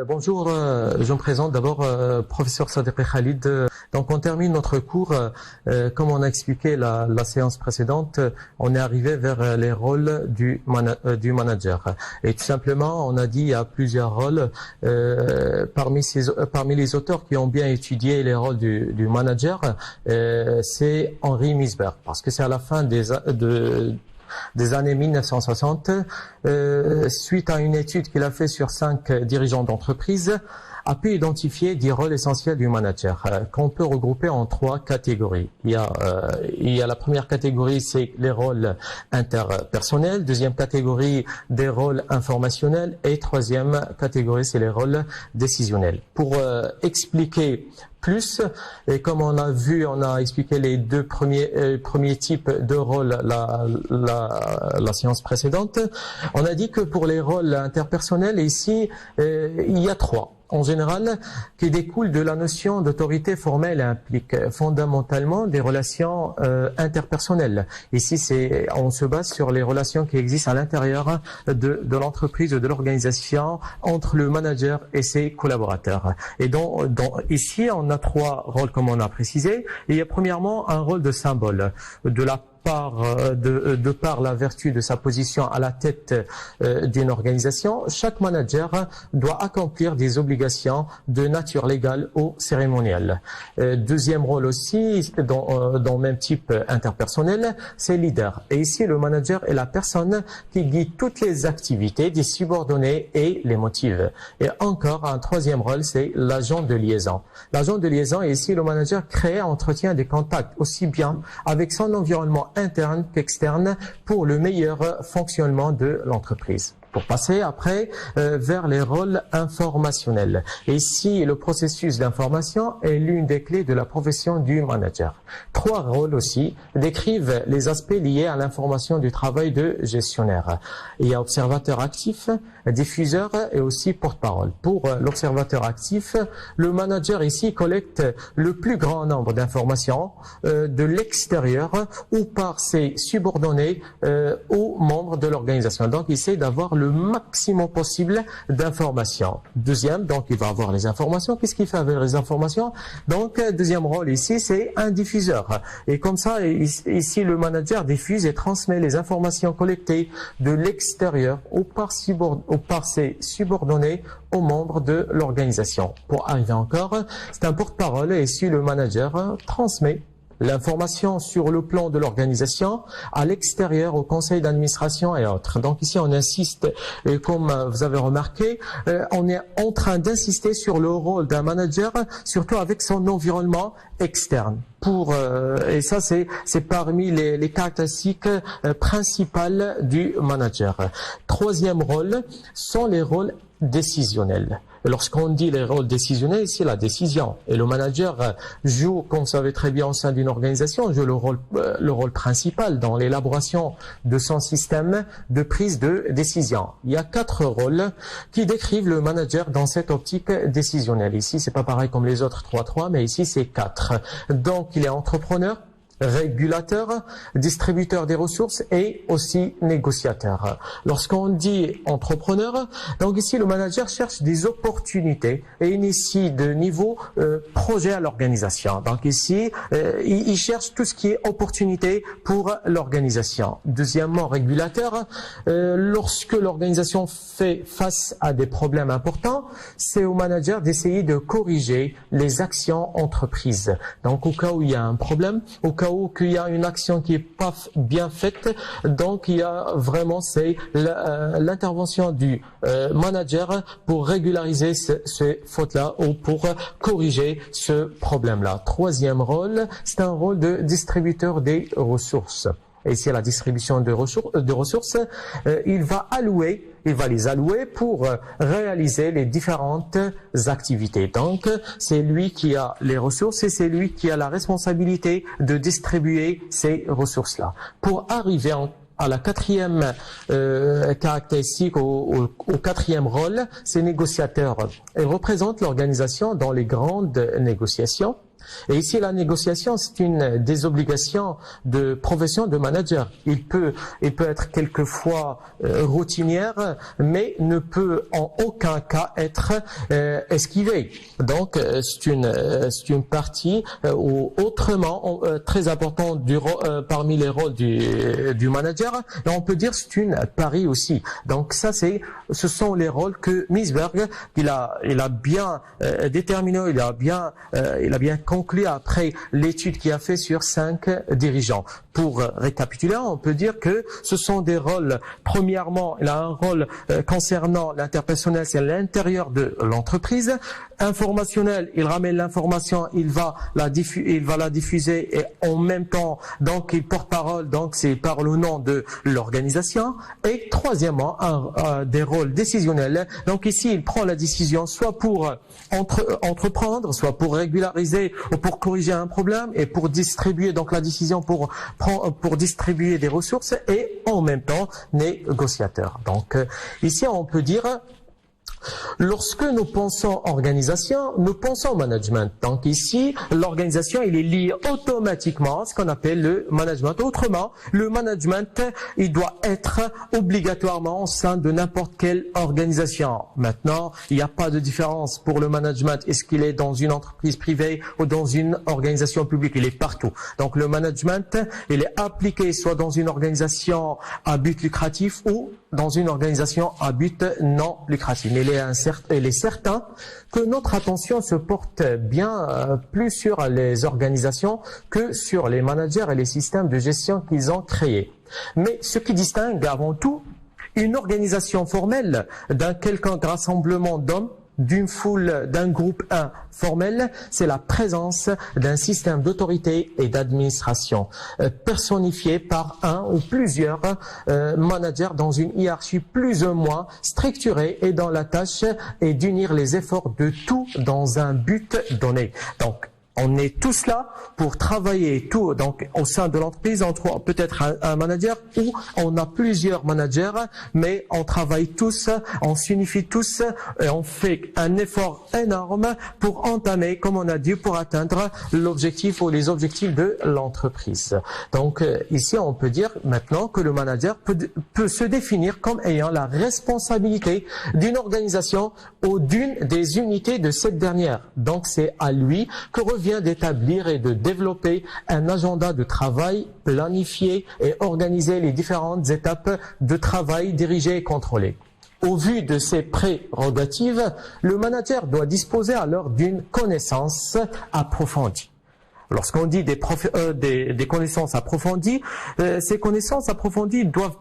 Bonjour, je me présente d'abord, professeur Sadiq Khalid. Donc on termine notre cours, comme on a expliqué la séance précédente, on est arrivé vers les rôles du manager. Et tout simplement, on a dit il y a plusieurs rôles. Parmi les auteurs qui ont bien étudié les rôles du manager, c'est Henri Misber, parce que c'est à la fin des années 1960, suite à une étude qu'il a fait sur 5 dirigeants d'entreprise, a pu identifier 10 rôles essentiels du manager qu'on peut regrouper en 3 catégories. Il y a la première catégorie, c'est les rôles interpersonnels. Deuxième catégorie, des rôles informationnels. Et troisième catégorie, c'est les rôles décisionnels. Pour expliquer plus, et comme on a vu, on a expliqué les deux premiers types de rôles la séance précédente. On a dit que pour les rôles interpersonnels, ici, il y a 3. En général, qui découlent de la notion d'autorité formelle et implique fondamentalement des relations interpersonnelles. Ici, on se base sur les relations qui existent à l'intérieur de l'entreprise ou de l'organisation entre le manager et ses collaborateurs. Et ici, on a 3 rôles comme on a précisé. Il y a premièrement un rôle de symbole, de par la vertu de sa position à la tête d'une organisation, chaque manager doit accomplir des obligations de nature légale ou cérémonielle. Deuxième rôle aussi, dans le même type interpersonnel, c'est leader. Et ici, le manager est la personne qui guide toutes les activités des subordonnés et les motive. Et encore un troisième rôle, c'est l'agent de liaison. L'agent de liaison, et ici, le manager crée et entretient des contacts aussi bien avec son environnement interne qu'externe pour le meilleur fonctionnement de l'entreprise. Pour passer après vers les rôles informationnels. Et ici, le processus d'information est l'une des clés de la profession du manager. 3 rôles aussi décrivent les aspects liés à l'information du travail de gestionnaire. Il y a observateur actif, diffuseur et aussi porte-parole. Pour l'observateur actif, le manager ici collecte le plus grand nombre d'informations de l'extérieur ou par ses subordonnés ou membres de l'organisation. Donc, il essaie d'avoir le maximum possible d'informations. Deuxième, donc il va avoir les informations. Qu'est-ce qu'il fait avec les informations? Donc, deuxième rôle ici, c'est un diffuseur. Et comme ça, ici, le manager diffuse et transmet les informations collectées de l'extérieur ou par ses subordonnés aux membres de l'organisation. Pour arriver encore, c'est un porte-parole et ici, le manager transmet l'information sur le plan de l'organisation à l'extérieur, au conseil d'administration et autres. Donc ici, on insiste, et comme vous avez remarqué, on est en train d'insister sur le rôle d'un manager, surtout avec son environnement externe. Et ça, c'est parmi les caractéristiques principales du manager. Troisième rôle sont les rôles décisionnels. Lorsqu'on dit les rôles décisionnels, c'est la décision. Et le manager joue, comme vous savez très bien, au sein d'une organisation, joue le rôle principal dans l'élaboration de son système de prise de décision. Il y a 4 rôles qui décrivent le manager dans cette optique décisionnelle. Ici, c'est pas pareil comme les autres 3, mais ici, c'est 4. Donc, il est entrepreneur, régulateur, distributeur des ressources et aussi négociateur. Lorsqu'on dit entrepreneur, donc ici le manager cherche des opportunités et initie de niveau projet à l'organisation. Donc ici, il cherche tout ce qui est opportunité pour l'organisation. Deuxièmement, régulateur, lorsque l'organisation fait face à des problèmes importants, c'est au manager d'essayer de corriger les actions entreprises. Donc au cas où il y a un problème, au cas où qu'il y a une action qui est pas bien faite, donc il y a vraiment l'intervention du manager pour régulariser ces fautes-là ou pour corriger ce problème-là. Troisième rôle, c'est un rôle de distributeur des ressources. Et ici, la distribution de ressources, il va les allouer pour réaliser les différentes activités. Donc, c'est lui qui a les ressources et c'est lui qui a la responsabilité de distribuer ces ressources-là. Pour arriver à la 4e caractéristique, au 4e rôle, c'est négociateur. Il représente l'organisation dans les grandes négociations. Et ici, la négociation, c'est une des obligations de profession de manager. Il peut être quelquefois routinière, mais ne peut en aucun cas être esquivé. Donc, c'est une partie ou autrement très importante parmi les rôles du manager. Et on peut dire c'est une pari aussi. Donc, ce sont les rôles que Meseberg il a bien déterminé, il a bien conclu après l'étude qu'il a fait sur 5 dirigeants. Pour récapituler, on peut dire que ce sont des rôles, premièrement, il a un rôle concernant l'interpersonnel, c'est à l'intérieur de l'entreprise. Informationnel, il ramène l'information, il va la diffuser et en même temps, donc il porte parole, donc c'est parle au nom de l'organisation. Et troisièmement, des rôles décisionnels. Donc ici, il prend la décision soit pour entreprendre, soit pour régulariser ou pour corriger un problème et pour distribuer donc la décision pour distribuer des ressources et en même temps négociateur. Donc ici on peut dire lorsque nous pensons organisation, nous pensons management. Donc ici, l'organisation, il est lié automatiquement à ce qu'on appelle le management. Autrement, le management, il doit être obligatoirement au sein de n'importe quelle organisation. Maintenant, il n'y a pas de différence pour le management. Est-ce qu'il est dans une entreprise privée ou dans une organisation publique? Il est partout. Donc le management, il est appliqué soit dans une organisation à but lucratif ou dans une organisation à but non lucratif. Mais il est certain que notre attention se porte bien plus sur les organisations que sur les managers et les systèmes de gestion qu'ils ont créés. Mais ce qui distingue avant tout une organisation formelle d'un quelconque rassemblement d'hommes, d'une foule, d'un groupe informel, c'est la présence d'un système d'autorité et d'administration personnifié par un ou plusieurs managers dans une hiérarchie plus ou moins structurée et dont la tâche est d'unir les efforts de tous dans un but donné. Donc, on est tous là pour travailler tout, donc au sein de l'entreprise, entre peut-être un manager ou on a plusieurs managers, mais on travaille tous, on s'unifie tous et on fait un effort énorme pour entamer, comme on a dit, pour atteindre l'objectif ou les objectifs de l'entreprise. Donc ici, on peut dire maintenant que le manager peut se définir comme ayant la responsabilité d'une organisation ou d'une des unités de cette dernière. Donc c'est à lui que revient d'établir et de développer un agenda de travail planifié et organiser les différentes étapes de travail dirigées et contrôlées. Au vu de ces prérogatives, le manager doit disposer alors d'une connaissance approfondie. Lorsqu'on dit des connaissances approfondies, ces connaissances approfondies doivent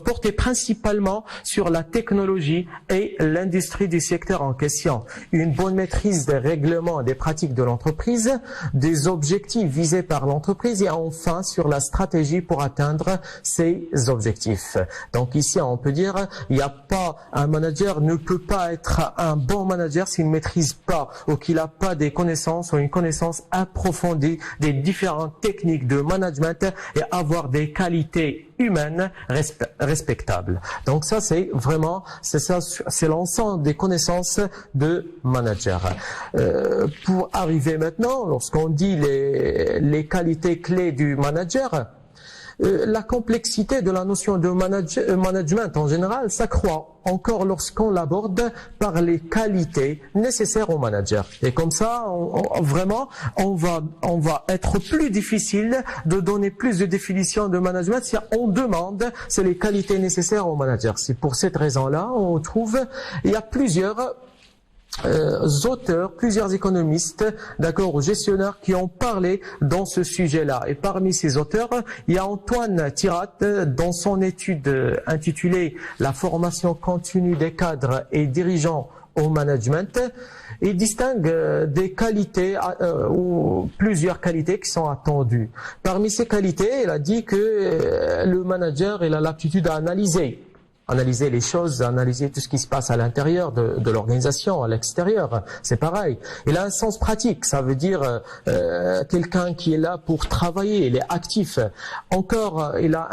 porter principalement sur la technologie et l'industrie du secteur en question. Une bonne maîtrise des règlements et des pratiques de l'entreprise, des objectifs visés par l'entreprise et enfin sur la stratégie pour atteindre ces objectifs. Donc ici, on peut dire, un manager ne peut pas être un bon manager s'il ne maîtrise pas ou qu'il n'a pas des connaissances ou une connaissance approfondie des différentes techniques de management et avoir des qualités humaines respectables. Donc ça, c'est l'ensemble des connaissances de manager. Pour arriver maintenant, lorsqu'on dit les qualités clés du manager, la complexité de la notion de management en général s'accroît encore lorsqu'on l'aborde par les qualités nécessaires au manager. Et comme ça, on va être plus difficile de donner plus de définitions de management si on demande c'est les qualités nécessaires au manager. C'est pour cette raison-là, on trouve, il y a plusieurs auteurs, plusieurs économistes, d'accord, ou gestionnaires qui ont parlé dans ce sujet-là. Et parmi ces auteurs, il y a Antoine Tirat dans son étude intitulée « La formation continue des cadres et dirigeants au management ». Il distingue des qualités ou plusieurs qualités qui sont attendues. Parmi ces qualités, il a dit que le manager il a l'aptitude à analyser, analyser les choses, analyser tout ce qui se passe à l'intérieur de l'organisation, à l'extérieur. C'est pareil. Il a un sens pratique. Ça veut dire quelqu'un qui est là pour travailler. Il est actif. Encore, il a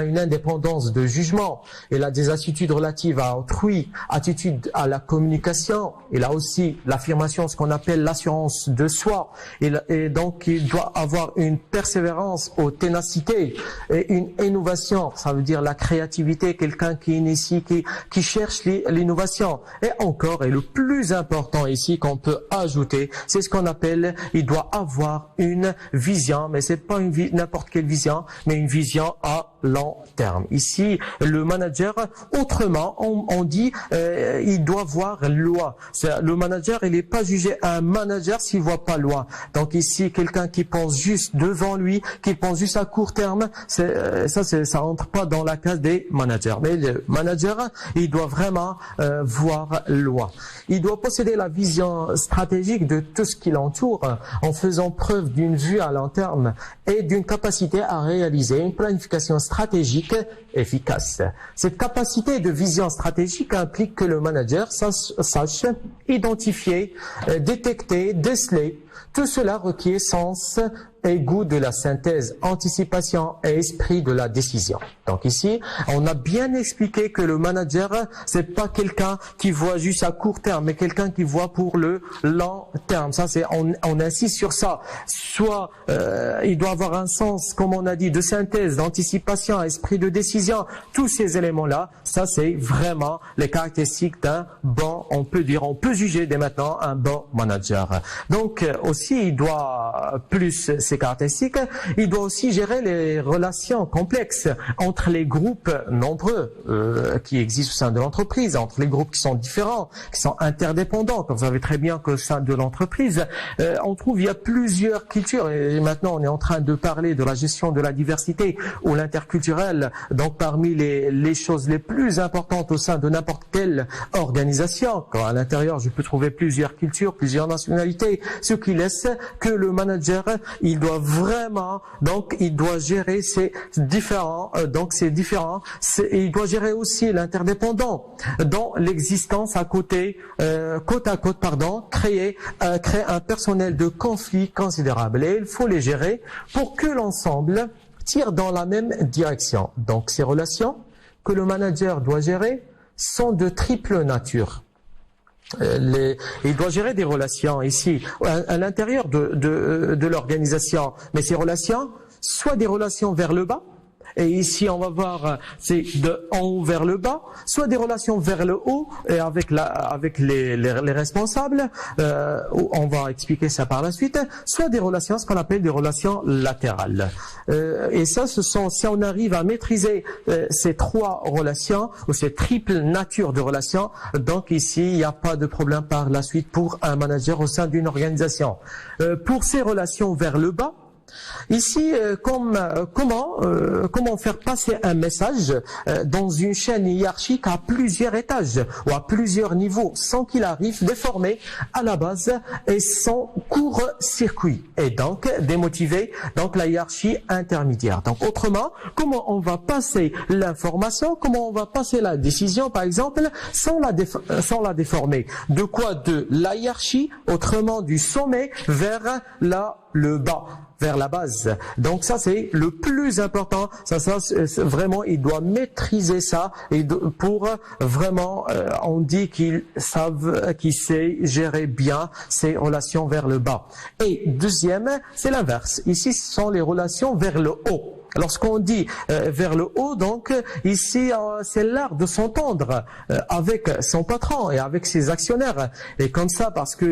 une indépendance de jugement. Il a des attitudes relatives à autrui, attitudes à la communication. Il a aussi l'affirmation, ce qu'on appelle l'assurance de soi. Et donc, il doit avoir une persévérance aux ténacité et une innovation. Ça veut dire la créativité, quelqu'un qui initie, qui cherche l'innovation. Et encore, et le plus important ici qu'on peut ajouter, c'est ce qu'on appelle, il doit avoir une vision, mais c'est pas n'importe quelle vision, mais une vision à long terme. Ici, le manager, autrement, on dit, il doit voir loin. Le manager, il n'est pas jugé un manager s'il voit pas loin. Donc ici, quelqu'un qui pense juste devant lui, qui pense juste à court terme, ça rentre pas dans la case des managers. Mais le manager, il doit vraiment voir loin. Il doit posséder la vision stratégique de tout ce qui l'entoure, en faisant preuve d'une vue à long terme et d'une capacité à réaliser une planification stratégique efficace. Cette capacité de vision stratégique implique que le manager sache identifier, détecter, déceler. Tout cela requiert sens et goût de la synthèse, anticipation et esprit de la décision. Donc ici, on a bien expliqué que le manager, c'est pas quelqu'un qui voit juste à court terme, mais quelqu'un qui voit pour le long terme. Ça, on insiste sur ça. Soit il doit avoir un sens, comme on a dit, de synthèse, d'anticipation, esprit de décision. Tous ces éléments-là, ça c'est vraiment les caractéristiques d'un bon, on peut juger dès maintenant un bon manager. Donc aussi, il doit plus ces caractéristiques, il doit aussi gérer les relations complexes entre les groupes nombreux qui existent au sein de l'entreprise, entre les groupes qui sont différents, qui sont interdépendants. Comme vous savez très bien qu'au sein de l'entreprise, on trouve il y a plusieurs cultures et maintenant on est en train de parler de la gestion de la diversité ou l'interculturel. Donc parmi les choses les plus importantes au sein de n'importe quelle organisation, quand à l'intérieur je peux trouver plusieurs cultures, plusieurs nationalités, ce qui laisse que le manager, il doit vraiment, donc il doit gérer ces différents, et il doit gérer aussi l'interdépendant, dont l'existence côte à côte, crée un personnel de conflit considérable. Et il faut les gérer pour que l'ensemble tire dans la même direction. Donc ces relations que le manager doit gérer sont de triple nature. Il doit gérer des relations ici à l'intérieur de l'organisation, mais ces relations, soit des relations vers le bas, et ici on va voir c'est de en haut vers le bas, soit des relations vers le haut et avec les responsables, on va expliquer ça par la suite, soit des relations, ce qu'on appelle des relations latérales. Et ça, si on arrive à maîtriser ces trois relations ou ces triples natures de relations, donc ici il n'y a pas de problème par la suite pour un manager au sein d'une organisation. Pour ces relations vers le bas, ici, comment faire passer un message dans une chaîne hiérarchique à plusieurs étages ou à plusieurs niveaux sans qu'il arrive déformé à la base et sans court-circuit et donc démotiver donc la hiérarchie intermédiaire. Donc autrement, comment on va passer l'information, comment on va passer la décision par exemple sans la déformer. De quoi? De la hiérarchie, autrement du sommet vers le bas, vers la base. Donc ça c'est le plus important. Ça vraiment il doit maîtriser ça et pour vraiment on dit qu'il sait gérer bien ses relations vers le bas. Et deuxième, c'est l'inverse. Ici ce sont les relations vers le haut. Lorsqu'on dit vers le haut, donc ici c'est l'art de s'entendre avec son patron et avec ses actionnaire. Et comme ça, parce que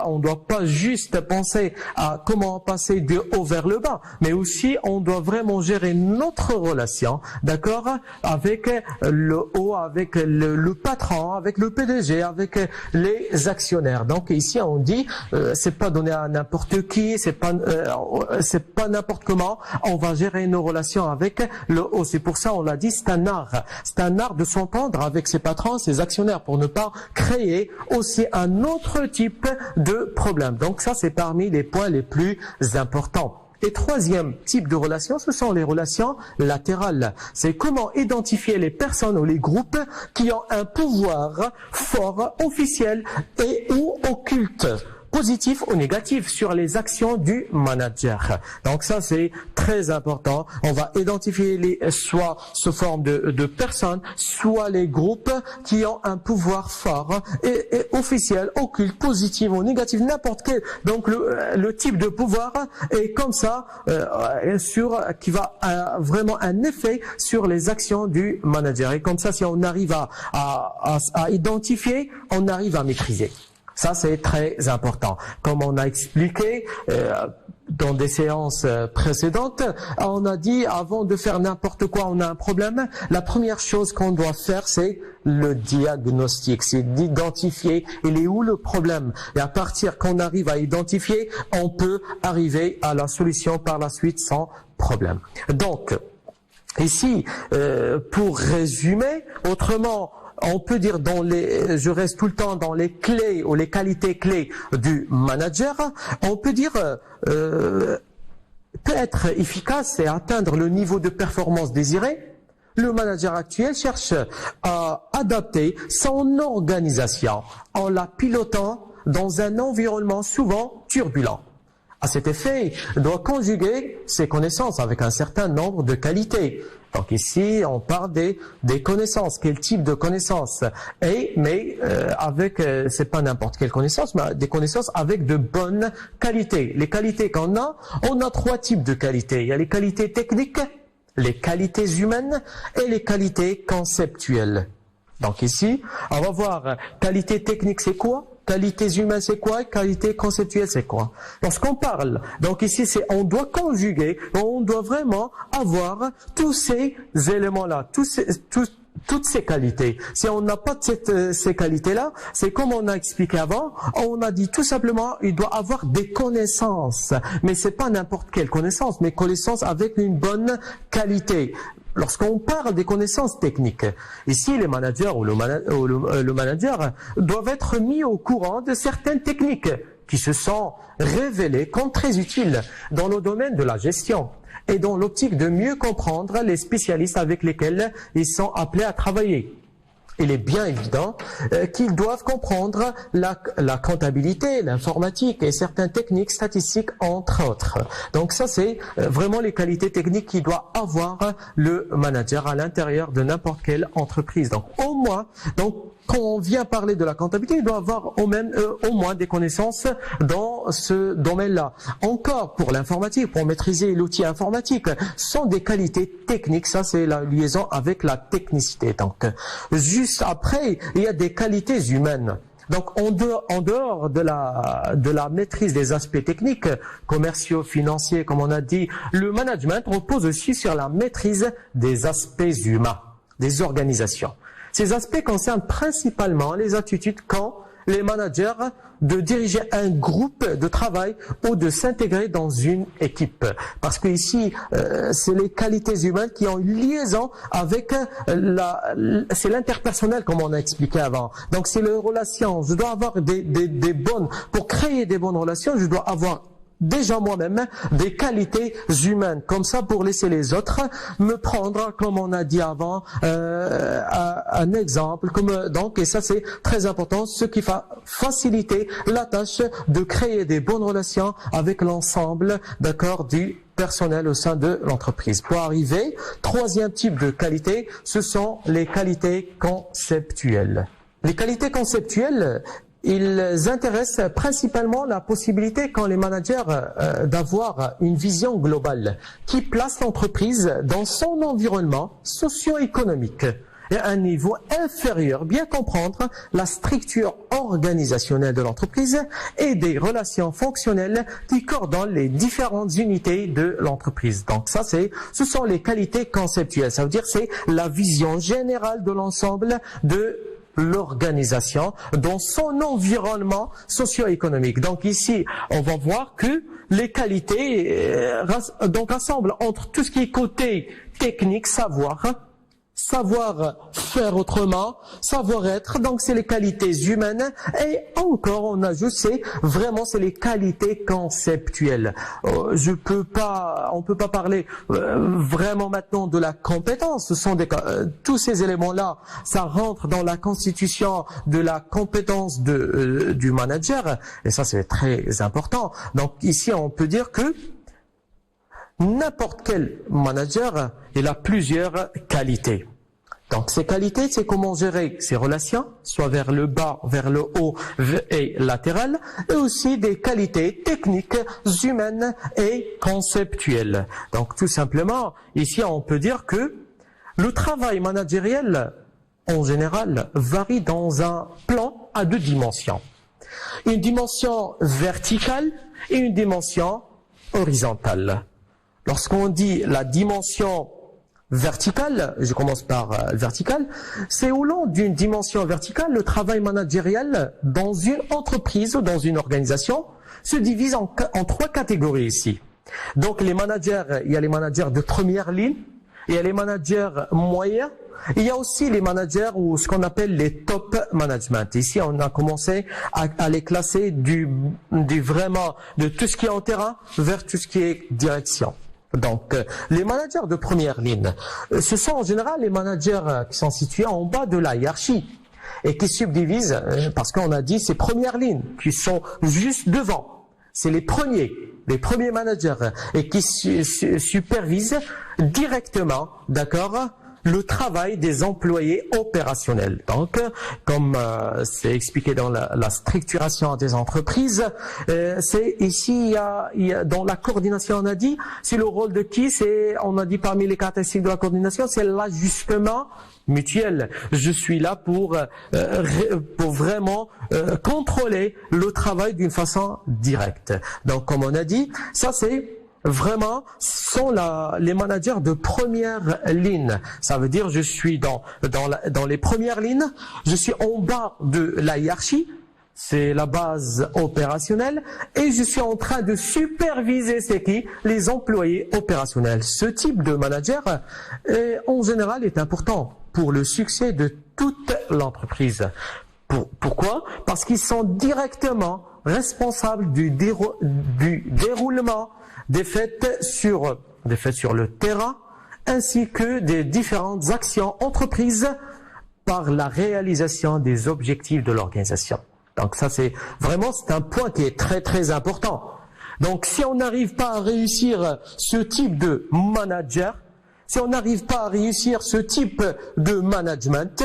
on doit pas juste penser à comment passer de haut vers le bas, mais aussi on doit vraiment gérer notre relation, d'accord, avec le haut, avec le patron, avec le PDG, avec les actionnaires. Donc ici on dit c'est pas donné à n'importe qui, c'est pas n'importe comment. On va gérer nos relations avec le haut. C'est pour ça on l'a dit, c'est un art. C'est un art de s'entendre avec ses patrons, ses actionnaires, pour ne pas créer aussi un autre type de problème. Donc ça c'est parmi les points les plus importants. Et troisième type de relation, ce sont les relations latérales. C'est comment identifier les personnes ou les groupes qui ont un pouvoir fort, officiel et ou occulte, positif ou négatif sur les actions du manager. Donc ça c'est très important. On va identifier soit sous forme de personnes, soit les groupes qui ont un pouvoir fort et officiel, occulte, positif ou négatif, n'importe quel. Donc le type de pouvoir est comme ça, qui va vraiment un effet sur les actions du manager. Et comme ça, si on arrive à identifier, on arrive à maîtriser. Ça, c'est très important. Comme on a expliqué dans des séances précédentes, on a dit avant de faire n'importe quoi, on a un problème. La première chose qu'on doit faire, c'est le diagnostic, c'est d'identifier il est où le problème. Et à partir qu'on arrive à identifier, on peut arriver à la solution par la suite sans problème. Donc, ici, pour résumer, autrement, on peut dire je reste tout le temps dans les clés ou les qualités clés du manager. On peut dire peut être efficace et atteindre le niveau de performance désiré. Le manager actuel cherche à adapter son organisation en la pilotant dans un environnement souvent turbulent. À cet effet, il doit conjuguer ses connaissances avec un certain nombre de qualités. Donc ici, on parle des connaissances. Quel type de connaissances? C'est pas n'importe quelle connaissance, mais des connaissances avec de bonnes qualités. Les qualités qu'on a, on a trois types de qualités. Il y a les qualités techniques, les qualités humaines et les qualités conceptuelles. Donc ici, on va voir qualité technique, c'est quoi? Qualités humaines, c'est quoi? Qualité conceptuelle, c'est quoi? Lorsqu'on parle, donc ici, on doit conjuguer, on doit vraiment avoir tous ces éléments-là, toutes ces qualités. Si on n'a pas ces qualités-là, c'est comme on a expliqué avant, on a dit tout simplement, il doit avoir des connaissances. Mais c'est pas n'importe quelle connaissance, mais connaissances avec une bonne qualité. Lorsqu'on parle des connaissances techniques, ici les managers ou le manager doivent être mis au courant de certaines techniques qui se sont révélées comme très utiles dans le domaine de la gestion et dans l'optique de mieux comprendre les spécialistes avec lesquels ils sont appelés à travailler. Il est bien évident qu'ils doivent comprendre la comptabilité, l'informatique et certaines techniques statistiques, entre autres. Donc ça, c'est vraiment les qualités techniques qu'il doit avoir le manager à l'intérieur de n'importe quelle entreprise. Donc au moins, quand on vient parler de la comptabilité, il doit avoir au moins des connaissances dans ce domaine-là. Encore pour l'informatique, pour maîtriser l'outil informatique, sont des qualités techniques. Ça, c'est la liaison avec la technicité. Donc, juste après, il y a des qualités humaines. Donc, en dehors de la maîtrise des aspects techniques, commerciaux, financiers, comme on a dit, le management repose aussi sur la maîtrise des aspects humains, des organisations. Ces aspects concernent principalement les attitudes qu'ont les managers de diriger un groupe de travail ou de s'intégrer dans une équipe. Parce que ici, c'est les qualités humaines qui ont une liaison avec c'est l'interpersonnel comme on a expliqué avant. Donc c'est les relations. Je dois avoir pour créer des bonnes relations, je dois avoir déjà moi-même des qualités humaines, comme ça pour laisser les autres me prendre, comme on a dit avant, un exemple, et ça c'est très important, ce qui va faciliter la tâche de créer des bonnes relations avec l'ensemble, du personnel au sein de l'entreprise. Pour arriver, troisième type de qualité, ce sont les qualités conceptuelles. Les qualités conceptuelles, ils intéressent principalement la possibilité qu'ont les managers d'avoir une vision globale qui place l'entreprise dans son environnement socio-économique et à un niveau inférieur, bien comprendre la structure organisationnelle de l'entreprise et des relations fonctionnelles qui coordonnent les différentes unités de l'entreprise. Donc ça, ce sont les qualités conceptuelles. Ça veut dire c'est la vision générale de l'ensemble de l'organisation dans son environnement socio-économique. Donc ici, on va voir que les qualités rassemblent entre tout ce qui est côté technique, savoir, savoir faire autrement, savoir-être, donc c'est les qualités humaines, et encore on ajoute, c'est les qualités conceptuelles. On peut pas parler vraiment maintenant de la compétence. Ce sont tous ces éléments-là, ça rentre dans la constitution de la compétence du manager, et ça c'est très important. Donc ici on peut dire que n'importe quel manager, il a plusieurs qualités. Donc ces qualités, c'est comment gérer ses relations, soit vers le bas, vers le haut et latéral, et aussi des qualités techniques, humaines et conceptuelles. Donc tout simplement, ici on peut dire que le travail managériel, en général, varie dans un plan à 2 dimensions. Une dimension verticale et une dimension horizontale. Lorsqu'on dit la dimension verticale, je commence par verticale, c'est au long d'une dimension verticale, le travail managériel dans une entreprise ou dans une organisation se divise en 3 catégories ici. Donc les managers, il y a les managers de première ligne, il y a les managers moyens, il y a aussi les managers ou ce qu'on appelle les top management. Ici, on a commencé à les classer vraiment de tout ce qui est en terrain vers tout ce qui est direction. Donc, les managers de première ligne, ce sont en général les managers qui sont situés en bas de la hiérarchie et qui subdivisent, parce qu'on a dit ces premières lignes qui sont juste devant. C'est les premiers managers et qui supervisent directement, d'accord, le travail des employés opérationnels. Donc, comme c'est expliqué dans la structuration des entreprises, c'est ici, il y a dans la coordination, on a dit, c'est le rôle de qui? On a dit parmi les caractéristiques de la coordination, c'est l'ajustement mutuel. Je suis là pour vraiment contrôler le travail d'une façon directe. Donc, comme on a dit, ça c'est vraiment sont les managers de première ligne. Ça veut dire je suis dans les premières lignes, je suis en bas de la hiérarchie, c'est la base opérationnelle, et je suis en train de superviser les employés opérationnels. Ce type de manager, en général, est important pour le succès de toute l'entreprise. Pourquoi? Parce qu'ils sont directement responsables du déroulement des faits sur le terrain, ainsi que des différentes actions entreprises par la réalisation des objectifs de l'organisation. Donc ça c'est un point qui est très très important. Donc si on n'arrive pas à réussir ce type de manager, si on n'arrive pas à réussir ce type de management,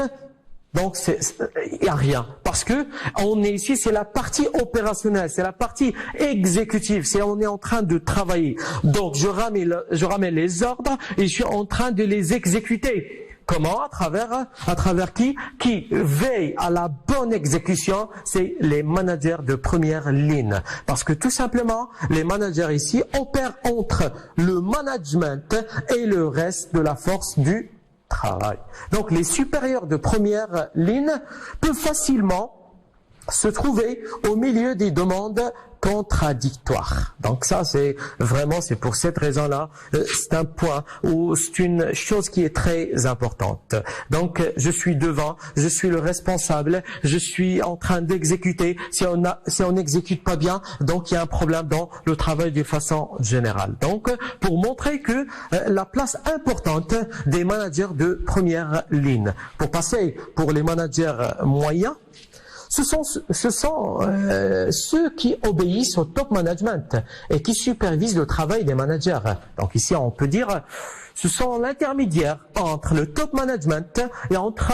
donc il n'y a rien, parce que on est ici, c'est la partie opérationnelle, c'est la partie exécutive, on est en train de travailler. Donc je ramène les ordres et je suis en train de les exécuter. Comment? À travers qui veille à la bonne exécution, c'est les managers de première ligne. Parce que tout simplement, les managers ici opèrent entre le management et le reste de la force du travail. Donc les supérieurs de première ligne peuvent facilement se trouver au milieu des demandes contradictoires. Donc ça c'est pour cette raison-là, c'est un point ou c'est une chose qui est très importante. Donc je suis devant, je suis le responsable, je suis en train d'exécuter. Si on n'exécute pas bien, donc il y a un problème dans le travail de façon générale. Donc pour montrer que la place importante des managers de première ligne. Pour passer pour les managers moyens, ce sont ceux qui obéissent au top management et qui supervisent le travail des managers. Donc ici, on peut dire, ce sont l'intermédiaire entre le top management et entre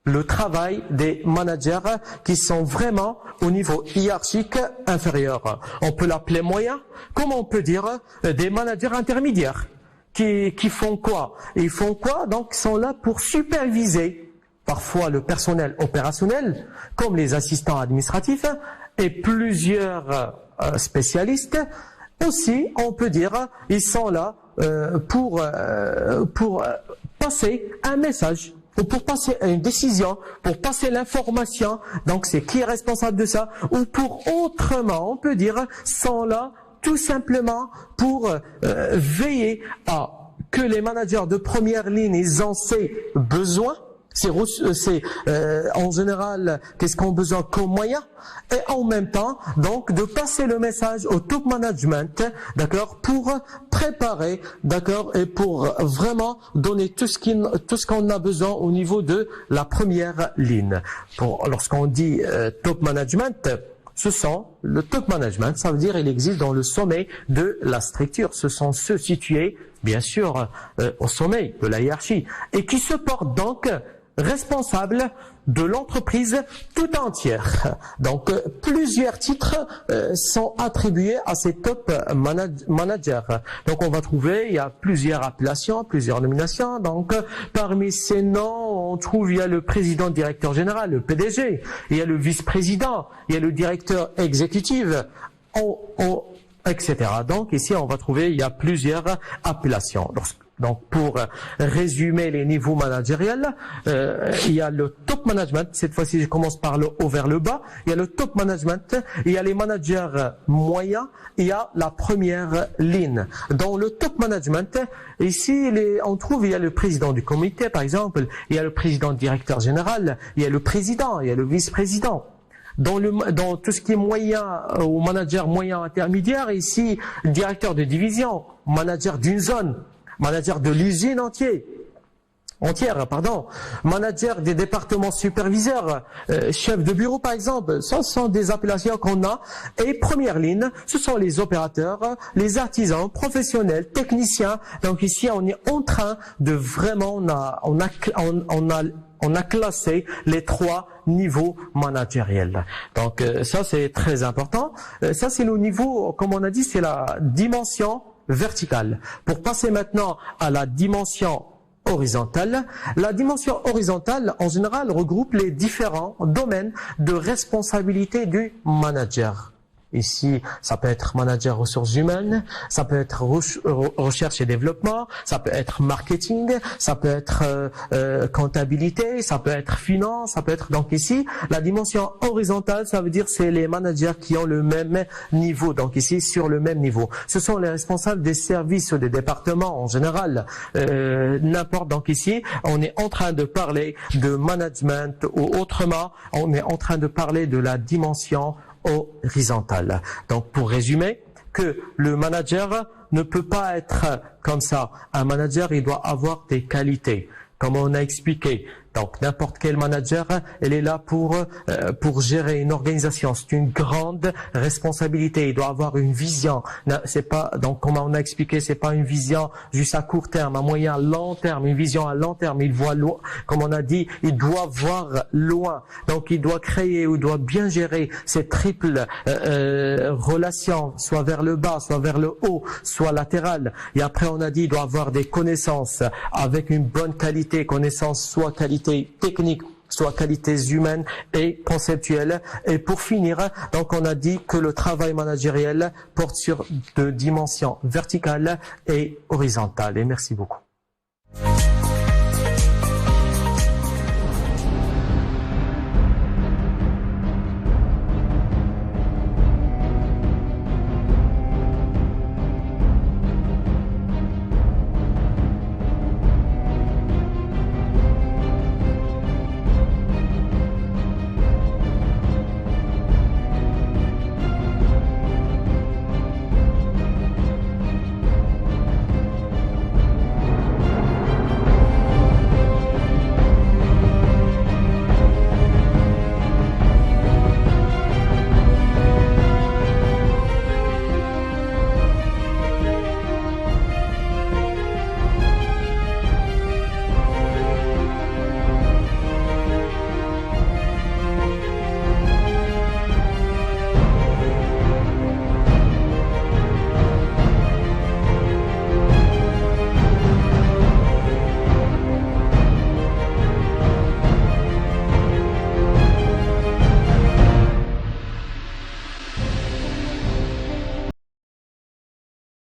le travail des managers qui sont vraiment au niveau hiérarchique inférieur. On peut l'appeler moyen, comme on peut dire des managers intermédiaires qui font quoi? Ils font quoi? Donc, ils sont là pour superviser parfois le personnel opérationnel, comme les assistants administratifs et plusieurs spécialistes. Aussi, on peut dire, ils sont là pour passer un message, ou pour passer une décision, pour passer l'information. Donc, c'est qui est responsable de ça? Ou pour autrement, on peut dire, sont là tout simplement pour veiller à que les managers de première ligne, ils ont ces besoins, en général, qu'est-ce qu'on a besoin comme moyen, et en même temps, donc, de passer le message au top management, d'accord, pour préparer, d'accord, et pour vraiment donner tout ce qu'on a besoin au niveau de la première ligne. Lorsqu'on dit top management, le top management, ça veut dire il existe dans le sommet de la structure. Ce sont ceux situés, bien sûr, au sommet de la hiérarchie et qui se portent donc responsables de l'entreprise tout entière. Donc, plusieurs titres sont attribués à ces top managers. Donc, on va trouver, il y a plusieurs appellations, plusieurs nominations. Donc, parmi ces noms, on trouve, il y a le président directeur général, le PDG, il y a le vice-président, il y a le directeur exécutif, etc. Donc, ici, on va trouver, il y a plusieurs appellations. Donc, pour résumer les niveaux managériels, il y a le top management. Cette fois-ci, je commence par le haut vers le bas. Il y a le top management, il y a les managers moyens, il y a la première ligne. Dans le top management, ici, on trouve, il y a le président du comité, par exemple, il y a le président directeur général, il y a le président, il y a le vice-président. Dans tout ce qui est moyen ou manager moyen intermédiaire, ici, directeur de division, manager d'une zone, manager de l'usine entière, manager des départements superviseurs, chef de bureau par exemple, ce sont des appellations qu'on a. Et première ligne, ce sont les opérateurs, les artisans, professionnels, techniciens. Donc ici, on est en train de vraiment, on a classé les 3 niveaux managériels. Donc ça c'est très important. Ça c'est le niveau, comme on a dit, c'est la dimension verticale. Pour passer maintenant à la dimension horizontale, la dimension horizontale en général regroupe les différents domaines de responsabilité du manager. Ici, ça peut être manager ressources humaines, ça peut être recherche et développement, ça peut être marketing, ça peut être comptabilité, ça peut être finance, ça peut être... Donc ici, la dimension horizontale, ça veut dire c'est les managers qui ont le même niveau. Donc ici, sur le même niveau. Ce sont les responsables des services ou des départements en général. N'importe. Donc ici, on est en train de parler de management ou autrement, on est en train de parler de la dimension horizontale. Donc pour résumer, que le manager ne peut pas être comme ça. Un manager, il doit avoir des qualités, comme on a expliqué. Donc n'importe quel manager, elle est là pour gérer une organisation. C'est une grande responsabilité. Il doit avoir une vision. C'est pas, donc comme on a expliqué, c'est pas une vision juste à court terme, à moyen, à long terme. Une vision à long terme. Il voit loin. Comme on a dit, il doit voir loin. Donc il doit créer ou doit bien gérer ces triples relations, soit vers le bas, soit vers le haut, soit latéral. Et après on a dit, il doit avoir des connaissances avec une bonne qualité, connaissances soit qualité technique, soit qualités humaines et conceptuelles. Et pour finir, donc on a dit que le travail managériel porte sur 2 dimensions verticales et horizontales. Et merci beaucoup.